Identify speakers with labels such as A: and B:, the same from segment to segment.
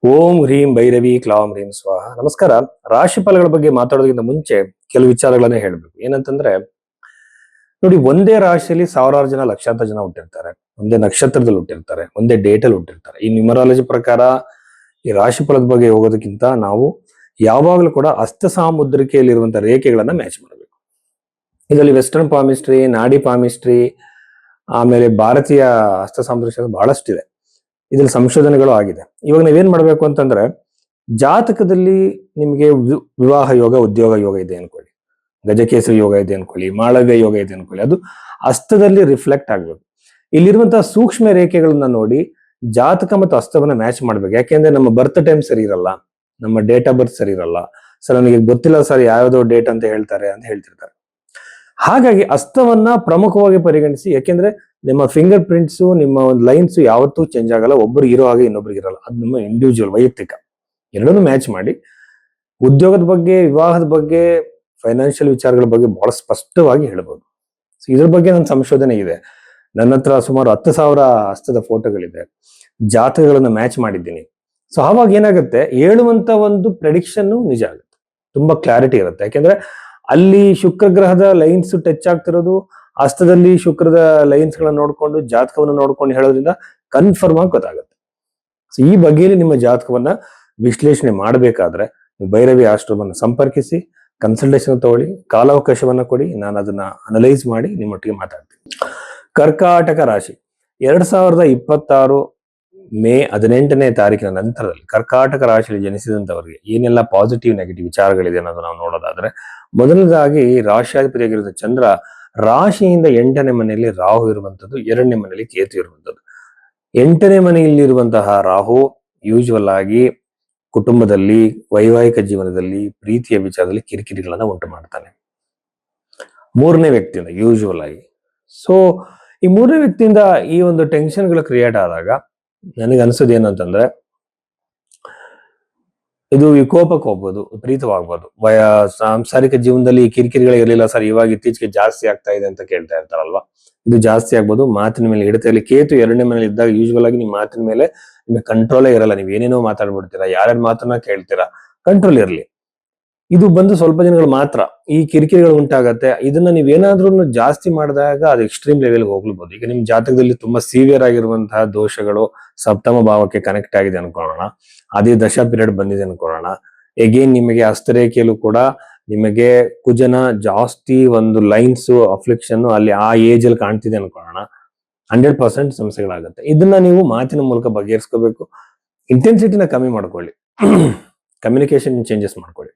A: ಓಂ ಹ್ರೀಂ ಭೈರವಿ ಕ್ಲಾಂ ಹ್ರೀಂ ಸ್ವಾಹ. ನಮಸ್ಕಾರ. ರಾಶಿ ಫಲಗಳ ಬಗ್ಗೆ ಮಾತಾಡೋದಕ್ಕಿಂತ ಮುಂಚೆ ಕೆಲವು ವಿಚಾರಗಳನ್ನ ಹೇಳ್ಬೇಕು. ಏನಂತಂದ್ರೆ ನೋಡಿ, ಒಂದೇ ರಾಶಿಯಲ್ಲಿ ಸಾವಿರಾರು ಜನ, ಲಕ್ಷಾಂತರ ಜನ ಹುಟ್ಟಿರ್ತಾರೆ. ಒಂದೇ ನಕ್ಷತ್ರದಲ್ಲಿ ಹುಟ್ಟಿರ್ತಾರೆ, ಒಂದೇ ಡೇಟ್ ಅಲ್ಲಿ ಹುಟ್ಟಿರ್ತಾರೆ. ಈ ನ್ಯೂಮರಾಲಜಿ ಪ್ರಕಾರ ಈ ರಾಶಿ ಫಲದ ಬಗ್ಗೆ ಹೋಗೋದಕ್ಕಿಂತ ನಾವು ಯಾವಾಗಲೂ ಕೂಡ ಹಸ್ತ ಸಾಮುದ್ರಿಕೆಯಲ್ಲಿರುವಂತಹ ರೇಖೆಗಳನ್ನ ಮ್ಯಾಚ್ ಮಾಡಬೇಕು. ಇದರಲ್ಲಿ ವೆಸ್ಟರ್ನ್ ಪಾಮಿಸ್ಟ್ರಿ, ನಾಡಿ ಪಾಮಿಸ್ಟ್ರಿ, ಆಮೇಲೆ ಭಾರತೀಯ ಹಸ್ತ ಸಾಮುದ್ರಿಕ ಬಹಳಷ್ಟಿದೆ. ಇದ್ರಲ್ಲಿ ಸಂಶೋಧನೆಗಳು ಆಗಿದೆ. ಇವಾಗ ನೀವೇನ್ ಮಾಡ್ಬೇಕು ಅಂತಂದ್ರೆ, ಜಾತಕದಲ್ಲಿ ನಿಮಗೆ ವಿವಾಹ ಯೋಗ, ಉದ್ಯೋಗ ಯೋಗ ಇದೆ ಅನ್ಕೊಳ್ಳಿ, ಗಜಕೇಸರಿ ಯೋಗ ಇದೆ ಅನ್ಕೊಳ್ಳಿ, ಮಾಳವ್ಯ ಯೋಗ ಇದೆ ಅನ್ಕೊಳ್ಳಿ, ಅದು ಹಸ್ತದಲ್ಲಿ ರಿಫ್ಲೆಕ್ಟ್ ಆಗ್ಬೇಕು. ಇಲ್ಲಿರುವಂತಹ ಸೂಕ್ಷ್ಮ ರೇಖೆಗಳನ್ನ ನೋಡಿ ಜಾತಕ ಮತ್ತು ಹಸ್ತವನ್ನ ಮ್ಯಾಚ್ ಮಾಡ್ಬೇಕು. ಯಾಕೆಂದ್ರೆ ನಮ್ಮ ಬರ್ತ್ ಟೈಮ್ ಸರಿ ಇರಲ್ಲ, ನಮ್ಮ ಡೇಟ್ ಆಫ್ ಬರ್ತ್ ಸರಿ ಇರಲ್ಲ. ಸರ್ ನನಗೆ ಗೊತ್ತಿಲ್ಲ ಸರ್ ಯಾವ್ದೋ ಡೇಟ್ ಅಂತ ಹೇಳ್ತಾರೆ ಅಂತ ಹೇಳ್ತಿರ್ತಾರೆ. ಹಾಗಾಗಿ ಹಸ್ತವನ್ನ ಪ್ರಮುಖವಾಗಿ ಪರಿಗಣಿಸಿ. ಯಾಕೆಂದ್ರೆ ನಿಮ್ಮ ಫಿಂಗರ್ ಪ್ರಿಂಟ್ಸ್, ನಿಮ್ಮ ಒಂದು ಲೈನ್ಸ್ ಯಾವತ್ತೂ ಚೇಂಜ್ ಆಗಲ್ಲ. ಒಬ್ರು ಇರೋ ಹಾಗೆ ಇನ್ನೊಬ್ರಿಗೆ ಇರಲ್ಲ. ಅದು ನಿಮ್ಮ ಇಂಡಿವಿಜುವಲ್, ವೈಯಕ್ತಿಕ. ಎರಡನ್ನೂ ಮ್ಯಾಚ್ ಮಾಡಿ ಉದ್ಯೋಗದ ಬಗ್ಗೆ, ವಿವಾಹದ ಬಗ್ಗೆ, ಫೈನಾನ್ಷಿಯಲ್ ವಿಚಾರಗಳ ಬಗ್ಗೆ ಬಹಳ ಸ್ಪಷ್ಟವಾಗಿ ಹೇಳ್ಬೋದು. ಇದ್ರ ಬಗ್ಗೆ ನನ್ನ ಸಂಶೋಧನೆ ಇದೆ. ನನ್ನ ಹತ್ರ ಸುಮಾರು 10,000 ಹಸ್ತದ ಫೋಟೋಗಳಿದೆ, ಜಾತಕಗಳನ್ನ ಮ್ಯಾಚ್ ಮಾಡಿದ್ದೀನಿ. ಸೊ ಆವಾಗ ಏನಾಗುತ್ತೆ, ಹೇಳುವಂತ ಒಂದು ಪ್ರೆಡಿಕ್ಷನ್ ನಿಜ ಆಗುತ್ತೆ, ತುಂಬಾ ಕ್ಲಾರಿಟಿ ಇರುತ್ತೆ. ಯಾಕೆಂದ್ರೆ ಅಲ್ಲಿ ಶುಕ್ರ ಗ್ರಹದ ಲೈನ್ಸ್ ಟಚ್ ಆಗ್ತಿರೋದು, ಹಸ್ತದಲ್ಲಿ ಶುಕ್ರದ ಲೈನ್ಸ್ ಗಳನ್ನ ನೋಡ್ಕೊಂಡು, ಜಾತಕವನ್ನು ನೋಡ್ಕೊಂಡು ಹೇಳೋದ್ರಿಂದ ಕನ್ಫರ್ಮ್ ಆಗಿ ಗೊತ್ತಾಗುತ್ತೆ. ಸೊ ಈ ಬಗೆಯಲ್ಲಿ ನಿಮ್ಮ ಜಾತಕವನ್ನ ವಿಶ್ಲೇಷಣೆ ಮಾಡಬೇಕಾದ್ರೆ ಭೈರವಿ ಆಶ್ರಮವನ್ನು ಸಂಪರ್ಕಿಸಿ, ಕನ್ಸಲ್ಟೇಷನ್ ತಗೊಳ್ಳಿ, ಕಾಲಾವಕಾಶವನ್ನ ಕೊಡಿ. ನಾನು ಅದನ್ನ ಅನಲೈಸ್ ಮಾಡಿ ನಿಮ್ಮೊಟ್ಟಿಗೆ ಮಾತಾಡ್ತೀನಿ. ಕರ್ಕಾಟಕ ರಾಶಿ 2026 ಮೇ 18ನೇ ತಾರೀಕಿನ ನಂತರದಲ್ಲಿ ಕರ್ಕಾಟಕ ರಾಶಿಯಲ್ಲಿ ಜನಿಸಿದಂತವರಿಗೆ ಏನೆಲ್ಲ ಪಾಸಿಟಿವ್, ನೆಗೆಟಿವ್ ವಿಚಾರಗಳಿದೆ ಅನ್ನೋದು ನಾವು ನೋಡೋದಾದ್ರೆ, ಮೊದಲನೇದಾಗಿ ರಾಶಿಯಾಧಿಪತಿಯಾಗಿರುವ ಚಂದ್ರ ರಾಶಿಯಿಂದ 8ನೇ ಮನೆಯಲ್ಲಿ ರಾಹು ಇರುವಂತದ್ದು, 2ನೇ ಮನೆಯಲ್ಲಿ ಕೇತು ಇರುವಂತದ್ದು. 8ನೇ ಮನೆಯಲ್ಲಿರುವಂತಹ ರಾಹು ಯೂಶುವಲ್ ಆಗಿ ಕುಟುಂಬದಲ್ಲಿ, ವೈವಾಹಿಕ ಜೀವನದಲ್ಲಿ, ಪ್ರೀತಿಯ ವಿಚಾರದಲ್ಲಿ ಕಿರಿಕಿರಿಗಳನ್ನ ಉಂಟು ಮಾಡ್ತಾನೆ. 3ನೇ ವ್ಯಕ್ತಿಯಿಂದ ಯೂಶುವಲ್ ಆಗಿ. ಸೊ ಈ 3ನೇ ವ್ಯಕ್ತಿಯಿಂದ ಈ ಒಂದು ಟೆನ್ಷನ್ಗಳು ಕ್ರಿಯೇಟ್ ಆದಾಗ ನನಗೆ ಅನ್ಸೋದು ಏನು ಅಂತಂದ್ರೆ, ಇದು ವಿಕೋಪಕ್ಕೆ ಹೋಗ್ಬೋದು, ವಿಪರೀತವಾಗ್ಬೋದು. ಸಾಂಸಾರಿಕ ಜೀವನದಲ್ಲಿ ಕಿರಿಕಿರಿಗಳು ಇರಲಿಲ್ಲ ಸರ್, ಇವಾಗ ಇತ್ತೀಚೆಗೆ ಜಾಸ್ತಿ ಆಗ್ತಾ ಇದೆ ಅಂತ ಕೇಳ್ತಾ ಇರ್ತಾರಲ್ವಾ, ಇದು ಜಾಸ್ತಿ ಆಗ್ಬೋದು. ಮಾತಿನ ಮೇಲೆ ಹಿಡಿತದಲ್ಲಿ ಕೇತು 2ನೇ ಮನೇಲಿ ಇದ್ದಾಗ ಯೂಶುವಲ್ ಆಗಿ ನಿಮ್ಮ ಮಾತಿನ ಮೇಲೆ ನಿಮಗೆ ಕಂಟ್ರೋಲೇ ಇರಲ್ಲ. ನೀವು ಏನೇನೋ ಮಾತಾಡ್ಬಿಡ್ತೀರಾ, ಯಾರ್ಯಾರ ಮಾತನ್ನ ಕೇಳ್ತೀರಾ, ಕಂಟ್ರೋಲ್ ಇರಲಿ. ಇದು ಬಂದು ಸ್ವಲ್ಪ ದಿನಗಳು ಮಾತ್ರ ಈ ಕಿರಿಕಿರಿಗಳು ಉಂಟಾಗತ್ತೆ. ಇದನ್ನ ನೀವೇನಾದ್ರೂ ಜಾಸ್ತಿ ಮಾಡಿದಾಗ ಅದು ಎಕ್ಸ್ಟ್ರೀಮ್ ಲೆವೆಲ್ಗೆ ಹೋಗ್ಲಬಹುದು. ಈಗ ನಿಮ್ ಜಾತಕದಲ್ಲಿ ತುಂಬಾ ಸಿವಿಯರ್ ಆಗಿರುವಂತಹ ದೋಷಗಳು ಸಪ್ತಮ ಭಾವಕ್ಕೆ ಕನೆಕ್ಟ್ ಆಗಿದೆ ಅನ್ಕೊಳ್ಳೋಣ, ಅದೇ ದಶಾ ಪೀರಿಯಡ್ ಬಂದಿದೆ ಅನ್ಕೊಳ್ಳೋಣ. ಎಗೇನ್ ನಿಮಗೆ ಹಸ್ತರೇಖೆಯಲ್ಲೂ ಕೂಡ ನಿಮಗೆ ಕುಜನ ಜಾಸ್ತಿ ಒಂದು ಲೈನ್ಸ್ ಅಫ್ಲಿಕ್ಷನ್ ಅಲ್ಲಿ ಆ ಏಜ್ ಅಲ್ಲಿ ಕಾಣ್ತಿದೆ ಅನ್ಕೊಳ್ಳೋಣ, 100% ಸಮಸ್ಯೆಗಳಾಗತ್ತೆ. ಇದನ್ನ ನೀವು ಮಾತಿನ ಮೂಲಕ ಬಗೆಹರಿಸ್ಕೋಬೇಕು. ಇಂಟೆನ್ಸಿಟಿನ ಕಮ್ಮಿ ಮಾಡ್ಕೊಳ್ಳಿ, ಕಮ್ಯುನಿಕೇಶನ್ ಚೇಂಜಸ್ ಮಾಡ್ಕೊಳ್ಳಿ.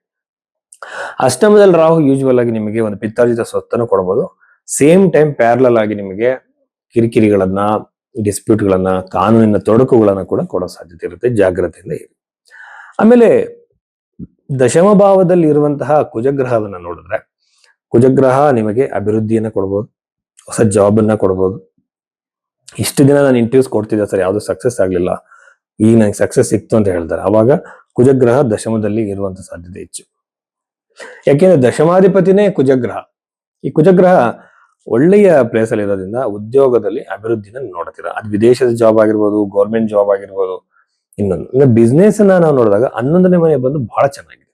A: ಅಷ್ಟಮದಲ್ಲಿ ರಾಹು ಯೂಶುವಲ್ ಆಗಿ ನಿಮಗೆ ಒಂದು ಪಿತ್ತಾರ್ಜಿತ ಸ್ವತ್ತನ್ನು ಕೊಡಬಹುದು. ಸೇಮ್ ಟೈಮ್ ಪ್ಯಾರಲಲ್ ಆಗಿ ನಿಮಗೆ ಕಿರಿಕಿರಿಗಳನ್ನ, ಡಿಸ್ಪ್ಯೂಟ್ಗಳನ್ನ, ಕಾನೂನಿನ ತೊಡಕುಗಳನ್ನ ಕೂಡ ಕೊಡೋ ಸಾಧ್ಯತೆ ಇರುತ್ತೆ. ಜಾಗ್ರತೆಯಿಂದ ಇರಿ. ಆಮೇಲೆ ದಶಮ ಭಾವದಲ್ಲಿ ಇರುವಂತಹ ಕುಜಗ್ರಹವನ್ನ ನೋಡಿದ್ರೆ, ಕುಜಗ್ರಹ ನಿಮಗೆ ಅಭಿವೃದ್ಧಿಯನ್ನ ಕೊಡ್ಬೋದು, ಹೊಸ ಜಾಬ್ ಅನ್ನ ಕೊಡ್ಬೋದು. ಇಷ್ಟು ದಿನ ನಾನು ಇಂಟರ್ವ್ಯೂಸ್ ಕೊಡ್ತಿದ್ದೆ ಸರ್, ಯಾವ್ದು ಸಕ್ಸಸ್ ಆಗ್ಲಿಲ್ಲ, ಈಗ ನಂಗೆ ಸಕ್ಸಸ್ ಸಿಕ್ತು ಅಂತ ಹೇಳ್ತಾರೆ. ಅವಾಗ ಕುಜಗ್ರಹ ದಶಮದಲ್ಲಿ ಇರುವಂತ ಸಾಧ್ಯತೆ ಹೆಚ್ಚು. ಯಾಕೆಂದ್ರೆ ದಶಮಾಧಿಪತಿನೇ ಕುಜಗ್ರಹ. ಈ ಕುಜಗ್ರಹ ಒಳ್ಳೆಯ ಪ್ಲೇಸ್ ಅಲ್ಲಿ ಇರೋದ್ರಿಂದ ಉದ್ಯೋಗದಲ್ಲಿ ಅಭಿವೃದ್ಧಿನ ನೋಡ್ತೀರಾ. ಅದು ವಿದೇಶದ ಜಾಬ್ ಆಗಿರ್ಬೋದು, ಗೌರ್ಮೆಂಟ್ ಜಾಬ್ ಆಗಿರ್ಬೋದು. ಇನ್ನೊಂದು ಬಿಸ್ನೆಸ್ ಅನ್ನ ನಾವು ನೋಡಿದಾಗ 11ನೇ ಮನೆ ಬಂದು ಬಹಳ ಚೆನ್ನಾಗಿದೆ.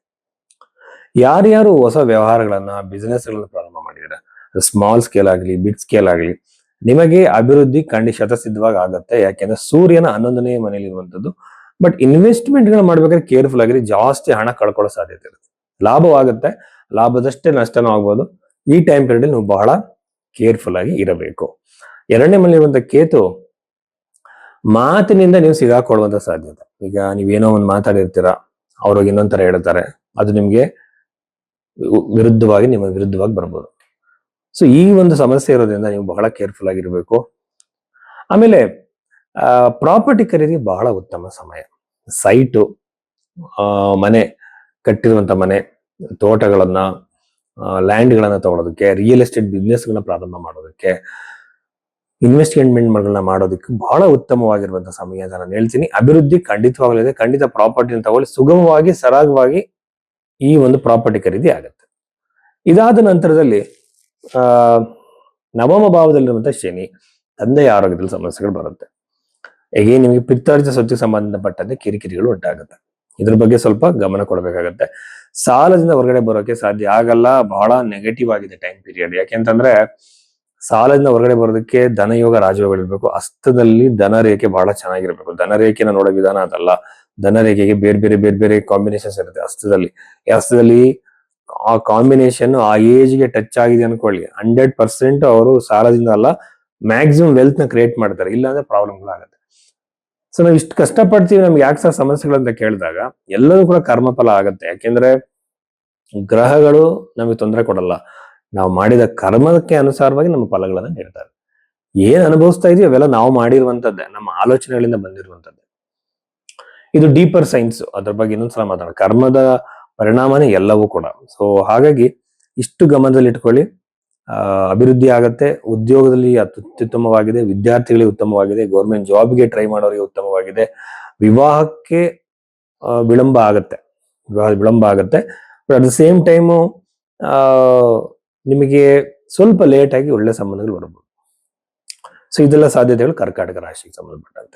A: ಯಾರ್ಯಾರು ಹೊಸ ವ್ಯವಹಾರಗಳನ್ನ, ಬಿಸ್ನೆಸ್ ಗಳನ್ನ ಪ್ರಾರಂಭ ಮಾಡಿದ್ರೆ, ಸ್ಮಾಲ್ ಸ್ಕೇಲ್ ಆಗಲಿ, ಬಿಗ್ ಸ್ಕೇಲ್ ಆಗಲಿ, ನಿಮಗೆ ಅಭಿವೃದ್ಧಿ ಶತಸಿದ್ಧವಾಗಿ ಆಗತ್ತೆ. ಯಾಕೆಂದ್ರೆ ಸೂರ್ಯನ 11ನೇ ಮನೆಯಲ್ಲಿ ಇರುವಂತದ್ದು. ಬಟ್ ಇನ್ವೆಸ್ಟ್ಮೆಂಟ್ ಗಳನ್ನ ಮಾಡ್ಬೇಕಾದ್ರೆ ಕೇರ್ಫುಲ್ ಆಗಿರಿ, ಜಾಸ್ತಿ ಹಣ ಕಳ್ಕೊಳ್ಳೋ ಸಾಧ್ಯತೆ ಇರುತ್ತೆ. ಲಾಭವಾಗುತ್ತೆ, ಲಾಭದಷ್ಟೇ ನಷ್ಟನೂ ಆಗ್ಬೋದು. ಈ ಟೈಮ್ ಪೀರಿಯಡ್ ನೀವು ಬಹಳ ಕೇರ್ಫುಲ್ ಆಗಿ ಇರಬೇಕು. 2ನೇ ಮನೆಯಲ್ಲಿರುವಂತ ಕೇತು ಮಾತಿನಿಂದ ನೀವು ಸಿಗಾಕೊಳ್ಳುವಂತ ಸಾಧ್ಯತೆ. ಈಗ ನೀವೇನೋ ಒಂದು ಮಾತಾಡಿರ್ತೀರಾ, ಅವ್ರಿಗೆ ಇನ್ನೊಂದ್ ತರ ಹೇಳ್ತಾರೆ, ಅದು ನಿಮ್ಗೆ ನಿಮ್ಮ ವಿರುದ್ಧವಾಗಿ ಬರ್ಬೋದು. ಸೊ ಈ ಒಂದು ಸಮಸ್ಯೆ ಇರೋದ್ರಿಂದ ನೀವು ಬಹಳ ಕೇರ್ಫುಲ್ ಆಗಿರ್ಬೇಕು. ಆಮೇಲೆ ಪ್ರಾಪರ್ಟಿ ಖರೀದಿ ಬಹಳ ಉತ್ತಮ ಸಮಯ. ಸೈಟು, ಮನೆ, ಕಟ್ಟಿರುವಂತ ಮನೆ, ತೋಟಗಳನ್ನ, ಲ್ಯಾಂಡ್ಗಳನ್ನ ತಗೊಳ್ಳೋದಕ್ಕೆ, ರಿಯಲ್ ಎಸ್ಟೇಟ್ ಬಿಸ್ನೆಸ್ ಗಳನ್ನ ಪ್ರಾರಂಭ ಮಾಡೋದಕ್ಕೆ, ಇನ್ವೆಸ್ಟ್ಮೆಂಟ್ಗಳನ್ನ ಮಾಡೋದಕ್ಕೆ ಬಹಳ ಉತ್ತಮವಾಗಿರುವಂತಹ ಸಮಯ ಅಂತ ನಾನು ಹೇಳ್ತೀನಿ. ಅಭಿವೃದ್ಧಿ ಖಂಡಿತವಾಗಲಿದೆ. ಖಂಡಿತ ಪ್ರಾಪರ್ಟಿನ ತಗೊಳ್ಳಿ, ಸುಗಮವಾಗಿ, ಸರಾಗವಾಗಿ ಈ ಒಂದು ಪ್ರಾಪರ್ಟಿ ಖರೀದಿ ಆಗುತ್ತೆ. ಇದಾದ ನಂತರದಲ್ಲಿ ನವಮ ಭಾವದಲ್ಲಿರುವಂತಹ ಶನಿ, ತಂದೆಯ ಆರೋಗ್ಯದಲ್ಲಿ ಸಮಸ್ಯೆಗಳು ಬರುತ್ತೆ. ಹೇಗೆ ನಿಮಗೆ ಪಿತ್ತಾರ್ಜಿತ ಸ್ವತ್ತಿಗೆ ಸಂಬಂಧಪಟ್ಟಂತೆ ಕಿರಿಕಿರಿಗಳು ಉಂಟಾಗುತ್ತೆ. ಇದ್ರ ಬಗ್ಗೆ ಸ್ವಲ್ಪ ಗಮನ ಕೊಡಬೇಕಾಗತ್ತೆ. ಸಾಲದಿಂದ ಹೊರಗಡೆ ಬರೋಕೆ ಸಾಧ್ಯ ಆಗಲ್ಲ. ಬಹಳ ನೆಗೆಟಿವ್ ಆಗಿದೆ ಟೈಮ್ ಪೀರಿಯಡ್. ಯಾಕೆಂತಂದ್ರೆ ಸಾಲದಿಂದ ಹೊರಗಡೆ ಬರೋದಕ್ಕೆ ಧನಯೋಗ ರಾಜಯೋಗ ಇರಬೇಕು. ಹಸ್ತದಲ್ಲಿ ಧನರೇಖೆ ಬಹಳ ಚೆನ್ನಾಗಿರ್ಬೇಕು. ಧನರೇಖೆನ ನೋಡೋ ವಿಧಾನ ಅದಲ್ಲ. ಧನರೇಖೆಗೆ ಬೇರೆ ಬೇರೆ ಕಾಂಬಿನೇಷನ್ಸ್ ಇರುತ್ತೆ ಹಸ್ತದಲ್ಲಿ. ಈ ಹಸ್ತದಲ್ಲಿ ಆ ಕಾಂಬಿನೇಷನ್ ಆ ಏಜ್ ಗೆ ಟಚ್ ಆಗಿದೆ ಅನ್ಕೊಳ್ಳಿ, 100% ಅವರು ಸಾಲದಿಂದ ಅಲ್ಲ, ಮ್ಯಾಕ್ಸಿಮಮ್ ವೆಲ್ತ್ ನ ಕ್ರಿಯೇಟ್ ಮಾಡ್ತಾರೆ. ಇಲ್ಲಾಂದ್ರೆ ಪ್ರಾಬ್ಲಮ್ಗಳಾಗುತ್ತೆ. ಸೊ ನಾವು ಇಷ್ಟು ಕಷ್ಟಪಡ್ತೀವಿ, ನಮ್ಗೆ ಯಾಕೆ ಸಹ ಸಮಸ್ಯೆಗಳು ಅಂತ ಕೇಳಿದಾಗ ಎಲ್ಲರೂ ಕೂಡ ಕರ್ಮಫಲ ಆಗತ್ತೆ. ಯಾಕೆಂದ್ರೆ ಗ್ರಹಗಳು ನಮಗೆ ತೊಂದರೆ ಕೊಡಲ್ಲ. ನಾವು ಮಾಡಿದ ಕರ್ಮಕ್ಕೆ ಅನುಸಾರವಾಗಿ ನಮ್ಮ ಫಲಗಳನ್ನ ನೀಡ್ತಾರೆ. ಏನ್ ಅನುಭವಿಸ್ತಾ ಇದೀವಿ ಅವೆಲ್ಲ ನಾವು ಮಾಡಿರುವಂತದ್ದೇ, ನಮ್ಮ ಆಲೋಚನೆಗಳಿಂದ ಬಂದಿರುವಂತದ್ದೇ. ಇದು ಡೀಪರ್ ಸೈನ್ಸ್. ಅದ್ರ ಬಗ್ಗೆ ಇನ್ನೊಂದ್ಸಲ ಮಾತಾಡೋಣ. ಕರ್ಮದ ಪರಿಣಾಮನೇ ಎಲ್ಲವೂ ಕೂಡ. ಸೊ ಹಾಗಾಗಿ ಇಷ್ಟು ಗಮನದಲ್ಲಿ ಇಟ್ಕೊಳ್ಳಿ. ಅಭಿವೃದ್ಧಿ ಆಗತ್ತೆ. ಉದ್ಯೋಗದಲ್ಲಿ ಅತ್ಯುತ್ತಮವಾಗಿದೆ. ವಿದ್ಯಾರ್ಥಿಗಳಿಗೆ ಉತ್ತಮವಾಗಿದೆ. ಗೌರ್ಮೆಂಟ್ ಜಾಬ್ಗೆ ಟ್ರೈ ಮಾಡೋರಿಗೆ ಉತ್ತಮವಾಗಿದೆ. ವಿವಾಹಕ್ಕೆ ವಿಳಂಬ ಆಗತ್ತೆ. ವಿಳಂಬ ಆಗತ್ತೆ. But at the same time ನಿಮಗೆ ಸ್ವಲ್ಪ ಲೇಟ್ ಆಗಿ ಒಳ್ಳೆ ಸಂಬಂಧಗಳು ಬರಬಹುದು. ಸೊ ಇದೆಲ್ಲ ಸಾಧ್ಯತೆಗಳು ಕರ್ಕಾಟಕ ರಾಶಿಗೆ ಸಂಬಂಧಪಟ್ಟಂತೆ.